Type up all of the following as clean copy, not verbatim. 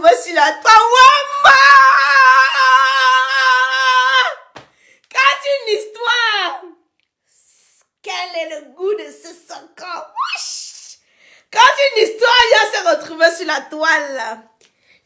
retrouvé sur la toile. Wamba! Quand une histoire. Quel est le goût de ce socon? Quand une histoire vient se retrouver sur la toile,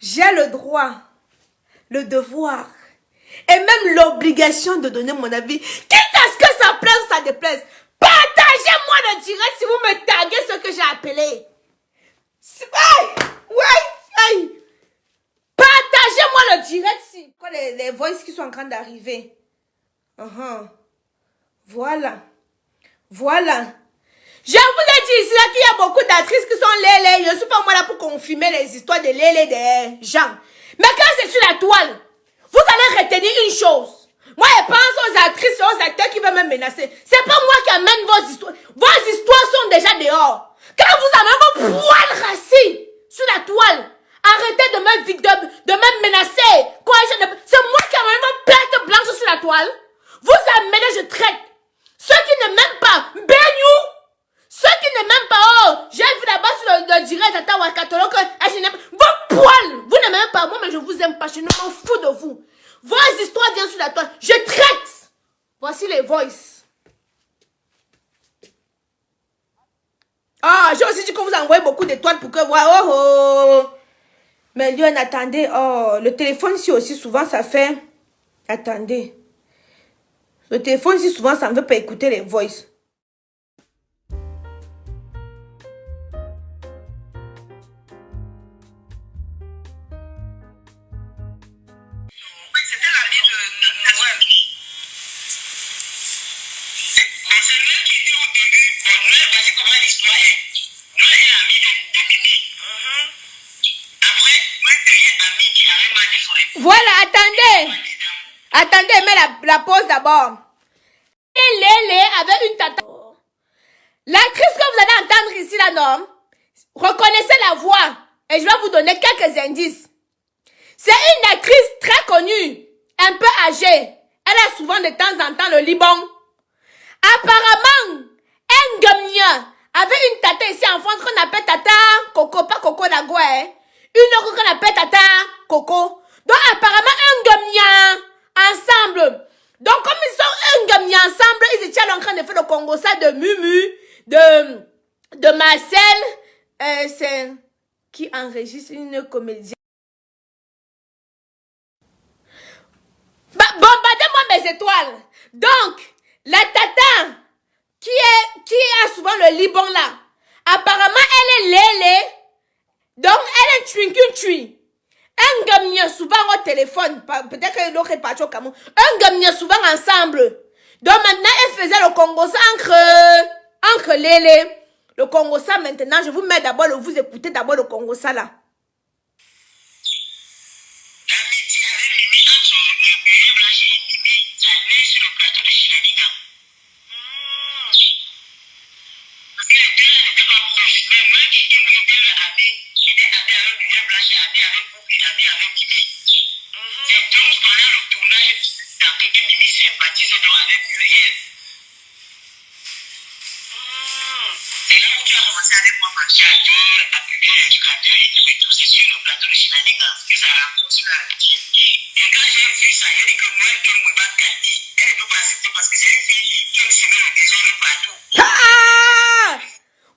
j'ai le droit, le devoir et même l'obligation de donner mon avis. Quitte à ce que ça plaise ou ça déplaise. Partagez-moi le direct si vous me taguez ce que j'ai appelé. Ouais. Partagez-moi le direct si. Quoi, les voices qui sont en train d'arriver. Voilà. Je vous ai dit ici là qu'il y a beaucoup d'actrices qui sont lélé. Je ne suis pas moi là pour confirmer les histoires de lélé des gens. Mais quand c'est sur la toile, vous allez retenir une chose. Moi, je pense aux actrices et aux acteurs qui veulent me menacer. C'est pas moi qui amène vos histoires. Vos histoires sont déjà dehors. Quand vous avez vos poils rassis sur la toile, arrêtez de me menacer. C'est moi qui amène vos pertes blanches sur la toile. Vous amenez, je traite. Ceux qui ne m'aiment pas, baignez. Ceux qui ne m'aiment pas, j'ai vu là-bas sur le direct à Tawakatolo que vos poils, vous ne m'aimez pas, moi, mais je vous aime pas, je ne m'en fous de vous. Vos histoires viennent sur la toile, je traite. Voici les voices. J'ai aussi dit que vous envoyez beaucoup d'étoiles pour que moi, Mais Lyon, attendez, le téléphone ici aussi, souvent, ça fait... Attendez. Le téléphone ici, souvent, ça ne veut pas écouter les voices. Voilà, attendez, mets la pause d'abord. Et Lélé avait une tata. L'actrice que vous allez entendre ici, là, non? Reconnaissez la voix. Et je vais vous donner quelques indices. C'est une actrice très connue, un peu âgée. Elle a souvent de temps en temps le Liban. Apparemment, Ngamia avait une tata ici en France qu'on appelle Tata Coco, pas Coco d'Agua, hein? Une autre qu'on appelle Tata Coco. Donc apparemment Ngamia ensemble. Donc comme ils sont Ngamia ensemble, ils étaient en train de faire le Congo ça de Mumu, de Marcel, c'est qui enregistre une comédienne. Bombardez-moi mes étoiles. Donc, la tata qui a souvent le Liban là, apparemment elle est lélé. Donc elle est tui. Un gamin souvent au téléphone, peut-être que l'autre est parti au Cameroun. Un gamin souvent ensemble. Donc maintenant elle faisait le Congo ça entre lélé. Le Congo ça maintenant, je vous mets d'abord, vous écoutez d'abord le Congo ça là.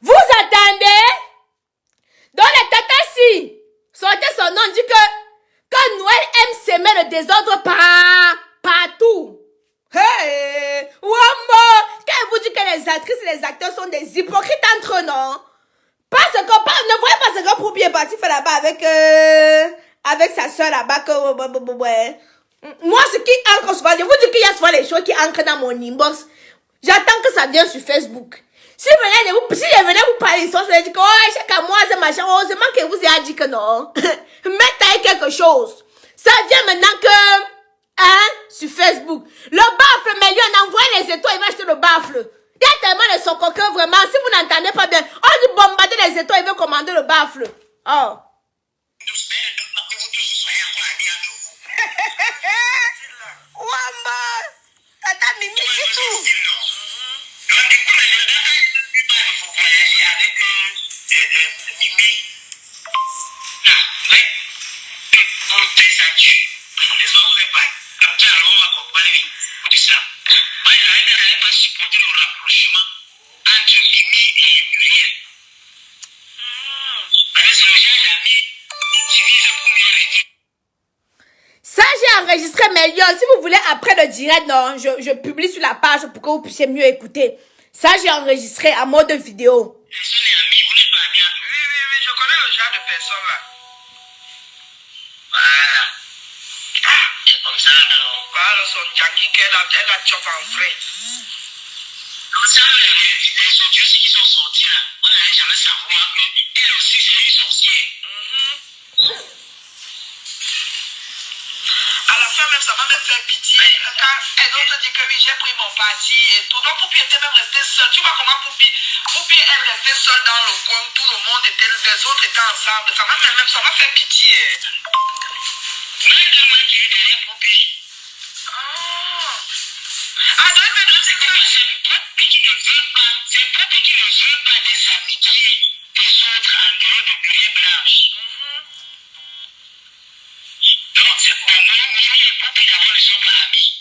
Vous attendez? Dans les tatas-ci, sortez son nom, dit que Noël aime s'aimer le désordre partout. Hey! Wamba! Quand vous dit que les actrices et les acteurs sont des hypocrites entre eux, non? Parce que, ne voyez pas ce que Proupi est parti faire là-bas avec sa soeur là-bas que, ouais. Moi, ce qui entre souvent, je vous dis qu'il y a souvent les choses qui entrent dans mon inbox. J'attends que ça vienne sur Facebook. Si je venais vous parler d'histoire, je dis que, chaque mois, c'est machin, heureusement que vous avez dit que non. Mettez quelque chose. Ça vient maintenant que, sur Facebook. Le baffle, mais lui, on envoie les étoiles, il va acheter le baffle. Il y a tellement de son coquin, vraiment, si vous n'entendez pas bien, on dit bombarder les étoiles, il veut commander le baffle. Oh. Wamba, tata Mimi, c'est tout. Ça, j'ai enregistré mes liens. Si vous voulez, après le direct, non, je publie sur la page pour que vous puissiez mieux écouter. Ça, j'ai enregistré à mode vidéo. Oui, je connais le genre de personne là. Voilà. C'est comme ça alors. Voilà son Djangi qu'elle a chop en vrai. Comme ça, les audios qui sont sortis là, on n'allait jamais savoir qu'elle aussi c'est une sorcière. À la fin même, ça m'a même fait pitié. Quand elle autre dit que oui, j'ai pris mon parti et tout. Donc Poupi était même restée seule. Tu vois comment Poupi, elle restait seule dans le coin. Tout le monde était, les autres étaient ensemble. Ça m'a fait pitié. Même moi qui est derrière Poupi. Ah, donc c'est que c'est Poupi qui ne veut pas. C'est Poupi qui ne veut pas des amitiés des autres en dehors de Bulle Blanche. Donc c'est pour moi, Mimi et Poupi d'abord ne sont pas amis.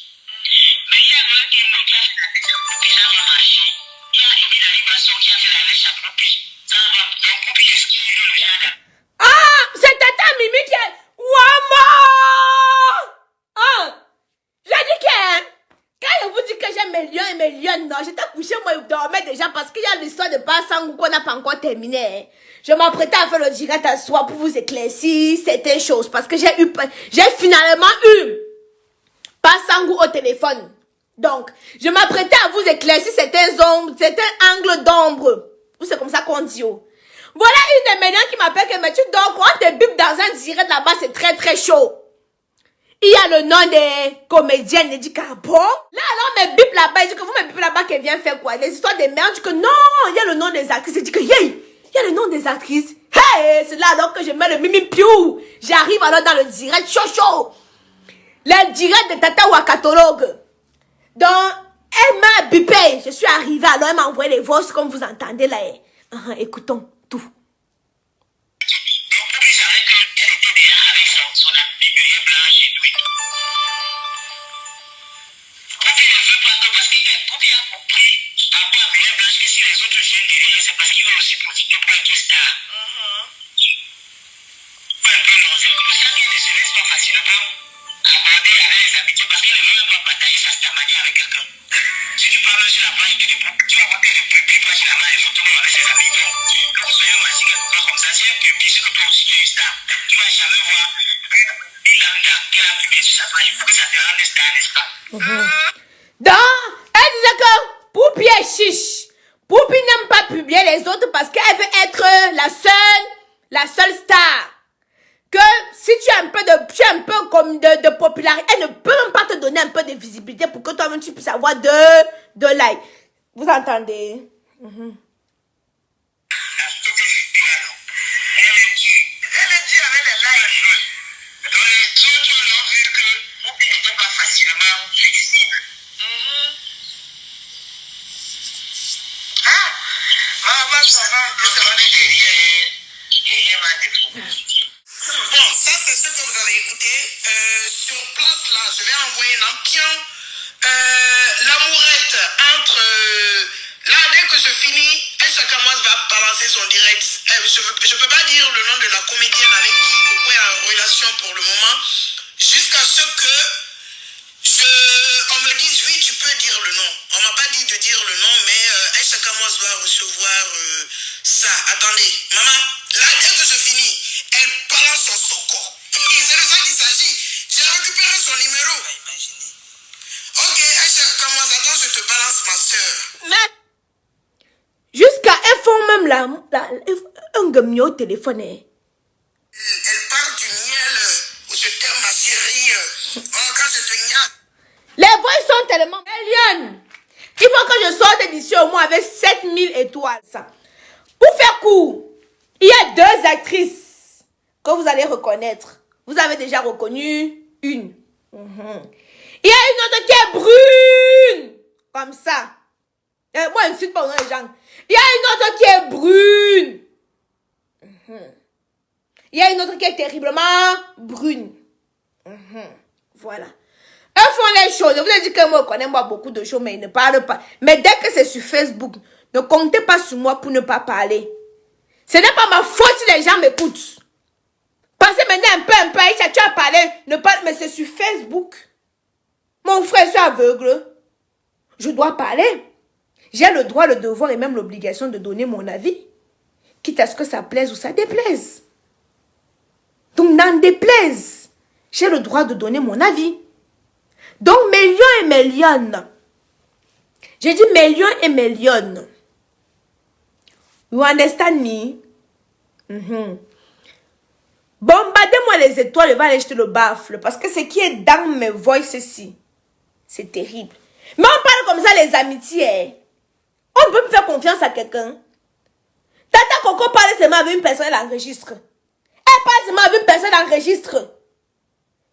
Mais il y a un qui me dit que Poupi ça va marcher. Il y a Émile Alibasson qui a fait la lèche à Poupi. Ça va, donc Poupi esquive le jardin. Ah, c'est Tata Mimi qui est... Waouh! Ah, j'ai dit que... Quand je vous dis que j'ai mes lions et mes lions, non, j'étais couché, moi, je dormais déjà parce qu'il y a l'histoire de Bassangou qu'on n'a pas encore terminé. Je m'apprêtais à faire le direct à soir pour vous éclaircir certaines choses parce que j'ai finalement eu Bassangou au téléphone. Donc, je m'apprêtais à vous éclaircir certains angles d'ombre. C'est comme ça qu'on dit. Oh. Voilà une des médias qui m'appelle que mais tu dors quand on te bip dans un direct là-bas, c'est très très chaud. Il y a le nom des comédiennes, il dit que bon. Là alors, me bip là-bas, il dit que vous me bip là-bas qu'elle vient faire quoi? Les histoires des mères, il dit que non, il y a le nom des actrices, il dit que yeah, il y a le nom des actrices. Hey, c'est là alors que je mets le mimi piou. J'arrive alors dans le direct chaud. Le direct de Tata Wakatologue. Donc, elle m'a bipé. Je suis arrivée, alors elle m'a envoyé les voix comme vous entendez là. Écoutons tout. Donc, Poupi savait qu'elle était déjà avec son ami Bulle Blanche et tout et tout. Poupi ne veut pas que parce que Poupi a compris par rapport à Bulle Blanche que si les autres jeunes derrière, c'est parce qu'ils veulent aussi profiter pour être star. Pour un peu l'oser. Pour ça qu'il ne se laisse pas facilement aborder avec les amitiés parce qu'il ne veut même pas partager sa stamanie avec quelqu'un. Si tu parles sur la page de Poupi, tu vas voir que le Poupi passe la main les photos même avec ses amis. Donc, que vous soyez masqué quelque part comme ça, si un Poupi, c'est que toi aussi tu es une star. Tu vas jamais voir une lambda qu'elle a publié sur sa page. Il faut que ça te rende star, n'est-ce pas? Donc, elle disait que Poupi est chiche. Poupi n'aime pas publier les autres parce qu'elle veut être la seule star. Que si tu as un peu comme de popularité, elle ne peut même pas te donner un peu de visibilité pour que toi-même tu puisses avoir de likes. Vous entendez? Elle est due avec les likes. Donc les autres ont vu que Poupi n'était pas facilement flexible. Ah, maman, ça va. Je te dis derrière ma défaut. Bon, ça c'est ce que vous avez écouté. Sur place là, je vais envoyer un pion. L'amourette entre... là, dès que je finis, chacun moi va balancer son direct. Je peux pas dire le nom de la comédienne avec qui Coco est en relation pour le moment. Jusqu'à ce que on me dise oui, tu peux dire le nom. On m'a pas dit de dire le nom, mais chacun moi doit recevoir ça. Attendez, maman, là, dès que je finis, elle balance son soco. C'est de ça qu'il s'agit. J'ai récupéré son numéro. Ok, Aïcha, comment attends, je te balance ma soeur. Mais, jusqu'à elles font même un gamio au téléphone. Elle parle du miel. Je t'aime, ma chérie. Oh, quand je te gnaque. Les voix sont tellement... Eliane, il faut que je sorte d'ici au moins avec 7000 étoiles. Ça. Pour faire court, il y a 2 actrices que vous allez reconnaître. Vous avez déjà reconnu une. Il y a une autre qui est brune. Comme ça. Moi, je ne suis pas dans les gens. Il y a une autre qui est brune. Il y a une autre qui est terriblement brune. Voilà. Eux font les choses. Je vous ai dit que moi, je connais moi beaucoup de choses, mais ils ne parlent pas. Mais dès que c'est sur Facebook, ne comptez pas sur moi pour ne pas parler. Ce n'est pas ma faute si les gens m'écoutent. Pensez maintenant un peu, Aïcha, tu as parlé, ne parle, mais c'est sur Facebook. Mon frère, je suis aveugle. Je dois parler. J'ai le droit, le devoir et même l'obligation de donner mon avis. Quitte à ce que ça plaise ou ça déplaise. Donc, n'en déplaise. J'ai le droit de donner mon avis. Donc, mes lions et mes lionnes. J'ai dit mes lions et mes lionnes. You understand me? Bombardez-moi les étoiles et va aller jeter le baffle. Parce que ce qui est dans mes voix ici, c'est terrible. Mais on parle comme ça les amitiés. On peut faire confiance à quelqu'un. Tata Coco parle seulement avec une personne, elle enregistre. Elle parle seulement avec une personne, elle enregistre.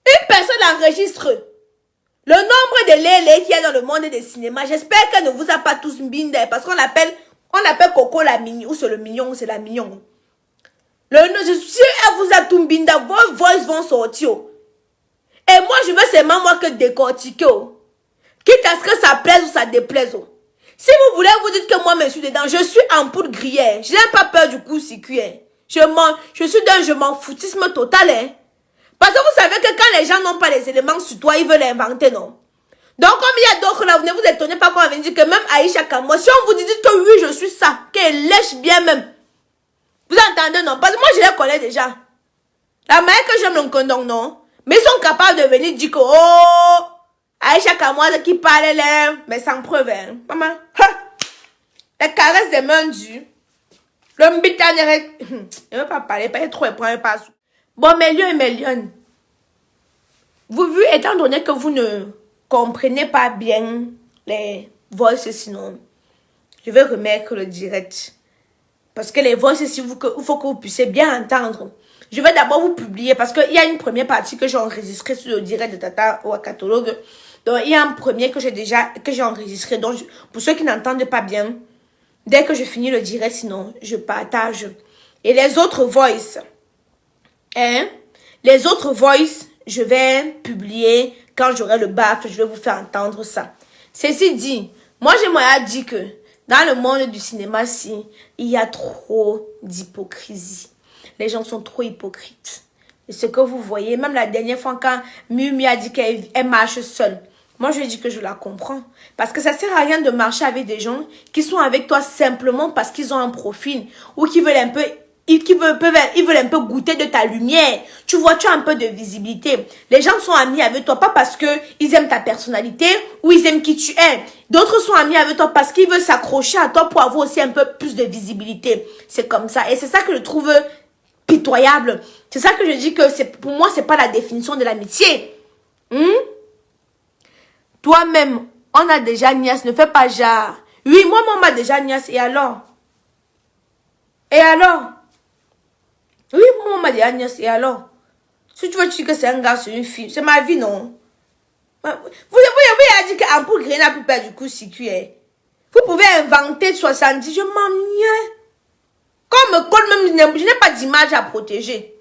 Une personne enregistre. Le nombre de lélés qu'il y a dans le monde des cinémas, j'espère qu'elle ne vous a pas tous mbindé. Parce qu'on appelle Coco la mignon. Ou c'est le mignon, ou c'est la mignon. Si elle vous a tout mbinda, vos voix vont sortir. Et moi, je veux seulement moi que décortiquer. Quitte à ce que ça plaise ou ça déplaise. Si vous voulez, vous dites que moi, je suis dedans. Je suis en poudre grillée. Je n'ai pas peur du coup circuit. Je suis dans je m'en foutisme total. Parce que vous savez que quand les gens n'ont pas les éléments sur toi, ils veulent inventer, non? Donc, comme il y a d'autres là, vous ne vous étonnez pas quand on vient dire que même Aïcha Kamwa, si on vous dit que oui, je suis ça, qu'elle lèche bien même. Vous entendez, non? Parce que moi, je les connais déjà. La manière que j'aime le condom, non? Mais ils sont capables de venir dire que, oh, Aïcha Kamwa qui parle là, mais sans preuve, hein. Maman, la caresse des mains dues. Le mbitané, je ne veux pas parler, pas trop, pas sous. Bon, mes lions et mes lionnes. Vous vu, étant donné que vous ne comprenez pas bien les voices, sinon, je vais remettre le direct. Parce que les voices, il faut que vous puissiez bien entendre. Je vais d'abord vous publier parce qu'il y a une première partie que j'ai enregistrée sur le direct de Tata ou à catalogue. Donc, il y a un premier que j'ai enregistré. Donc, pour ceux qui n'entendent pas bien, dès que je finis le direct, sinon, je partage. Et les autres voices, les autres voices, je vais publier quand j'aurai le baffle, je vais vous faire entendre ça. Ceci dit, moi, j'aimerais dire que dans le monde du cinéma, il y a trop d'hypocrisie. Les gens sont trop hypocrites. Et ce que vous voyez, même la dernière fois quand Mimi a dit qu'elle marche seule, moi je lui ai dit que je la comprends. Parce que ça sert à rien de marcher avec des gens qui sont avec toi simplement parce qu'ils ont un profil ou qui veulent un peu... Ils veulent un peu goûter de ta lumière. Tu vois, tu as un peu de visibilité. Les gens sont amis avec toi, pas parce que ils aiment ta personnalité ou ils aiment qui tu es. D'autres sont amis avec toi parce qu'ils veulent s'accrocher à toi pour avoir aussi un peu plus de visibilité. C'est comme ça. Et c'est ça que je trouve pitoyable. C'est ça que je dis que pour moi, c'est pas la définition de l'amitié. Toi-même, on a déjà niasse, ne fais pas genre. Oui, moi, on m'a déjà niasse. Et alors? Et alors? Oui, moi, on m'a dit Agnès, et alors? Si tu veux dire que c'est un gars sur une fille, c'est ma vie, non? Vous avez dit qu'en pour griller n'a plus peur du coup circuit. Vous pouvez inventer 70, je m'ennuie. Quand on me colle même, je n'ai pas d'image à protéger.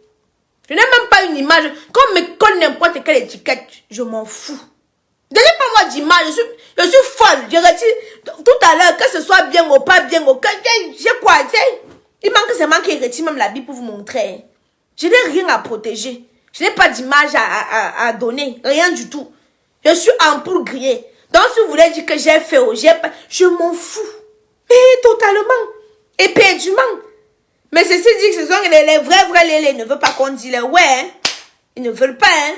Je n'ai même pas une image. Quand on me colle n'importe quelle étiquette, je m'en fous. Donnez-pas moi d'image, je suis folle. Je retire tout à l'heure, que ce soit bien ou pas bien, j'ai quoi, il manque seulement qu'il retire même la Bible pour vous montrer. Je n'ai rien à protéger. Je n'ai pas d'image à donner. Rien du tout. Je suis en poule grillée. Donc, si vous voulez dire que j'ai fait ou j'ai pas, je m'en fous. Et totalement. Éperdument. Mais ceci dit que ce sont les vrais, ils ne veulent pas qu'on dise les ouais. Hein. Ils ne veulent pas, hein.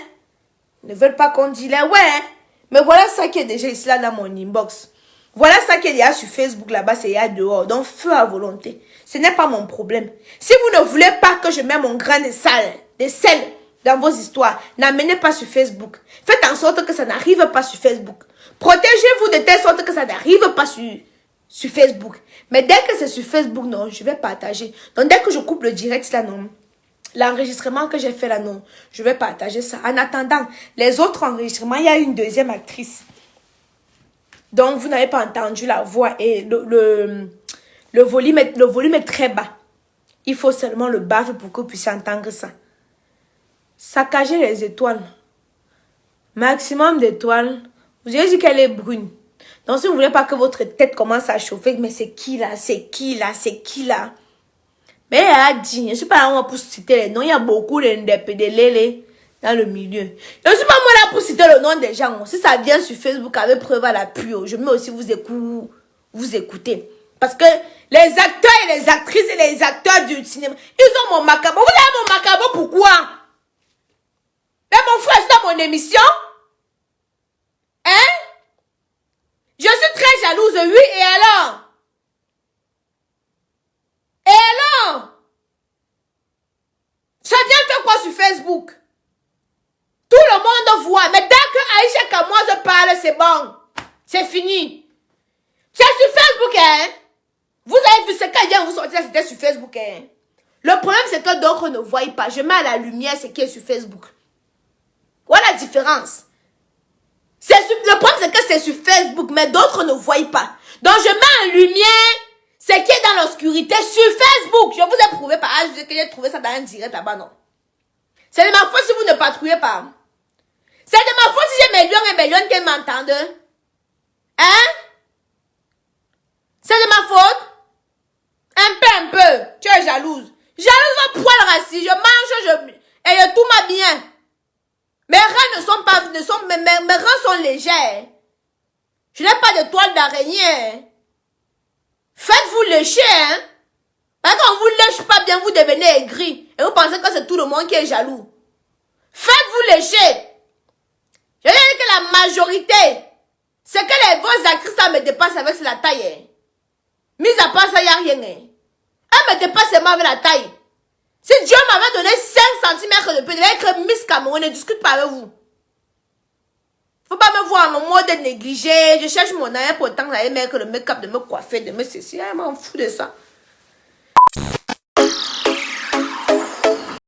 Ils ne veulent pas qu'on dise les ouais. Hein. Mais voilà ça qui est déjà ici là dans mon inbox. Voilà ça qu'il y a sur Facebook là-bas, c'est il y a dehors. Donc, feu à volonté. Ce n'est pas mon problème. Si vous ne voulez pas que je mette mon grain de sel dans vos histoires, n'amenez pas sur Facebook. Faites en sorte que ça n'arrive pas sur Facebook. Protégez-vous de telle sorte que ça n'arrive pas sur Facebook. Mais dès que c'est sur Facebook, non, je vais partager. Donc, dès que je coupe le direct là, non. L'enregistrement que j'ai fait là, non, je vais partager ça. En attendant, les autres enregistrements, il y a une deuxième actrice. Donc, vous n'avez pas entendu la voix et le volume est très bas. Il faut seulement le baffle pour que vous puissiez entendre ça. Saccager les étoiles. Maximum d'étoiles. Vous avez dit qu'elle est brune. Donc, si vous ne voulez pas que votre tête commence à chauffer, mais c'est qui là? C'est qui là? C'est qui là? Mais elle a dit, je ne suis pas là pour citer les noms. Il y a beaucoup de ndépédélés dans le milieu. Je ne suis pas moi là pour citer le nom des gens. Si ça vient sur Facebook avec preuve à l'appui, je mets aussi vous écouter. Parce que les acteurs et les actrices et les acteurs du cinéma, ils ont mon macabre. Vous avez mon macabre pourquoi? Mais mon frère, c'est dans mon émission. Hein? Je suis très jalouse, oui, et alors? Et alors? Ça vient faire quoi sur Facebook? Tout le monde voit. Mais dès que Aïcha Kamoise parle, c'est bon. C'est fini. C'est sur Facebook, hein? Vous avez vu ce qu'elle vient vous sortir, c'était sur Facebook, hein? Le problème, c'est que d'autres ne voient pas. Je mets à la lumière ce qui est sur Facebook. Voilà la différence. Le problème, c'est que c'est sur Facebook, mais d'autres ne voient pas. Donc, je mets en lumière ce qui est dans l'obscurité sur Facebook. Je vous ai prouvé par je sais que j'ai trouvé ça dans un direct là-bas, non. C'est de ma faute si vous ne patrouillez pas. C'est de ma faute si j'ai mes lions qui m'entendent. Hein? C'est de ma faute? Un peu. Tu es jalouse. Jalouse va poil rassis. Je mange, et je tout m'a bien. Mes reins ne sont pas, mes reins sont légers. Je n'ai pas de toile d'araignée. Faites-vous lécher, hein. Parce qu'on vous lèche pas bien, vous devenez aigri. Et vous pensez que c'est tout le monde qui est jaloux. Faites-vous lécher. Je veux dire que la majorité, c'est que les grosses actrices, ça me dépasse avec la taille, hein. Mis à part ça, il n'y a rien, hein. Elle me dépasse seulement avec la taille. Si Dieu m'avait donné 5 cm de plus, je vais être Miss Cameroun, ne discute pas avec vous. Faut pas me voir en mode négligé. Je cherche mon aïe pour tant d'aller mettre le make-up, de me coiffer, de me ceci. Je m'en fous de ça.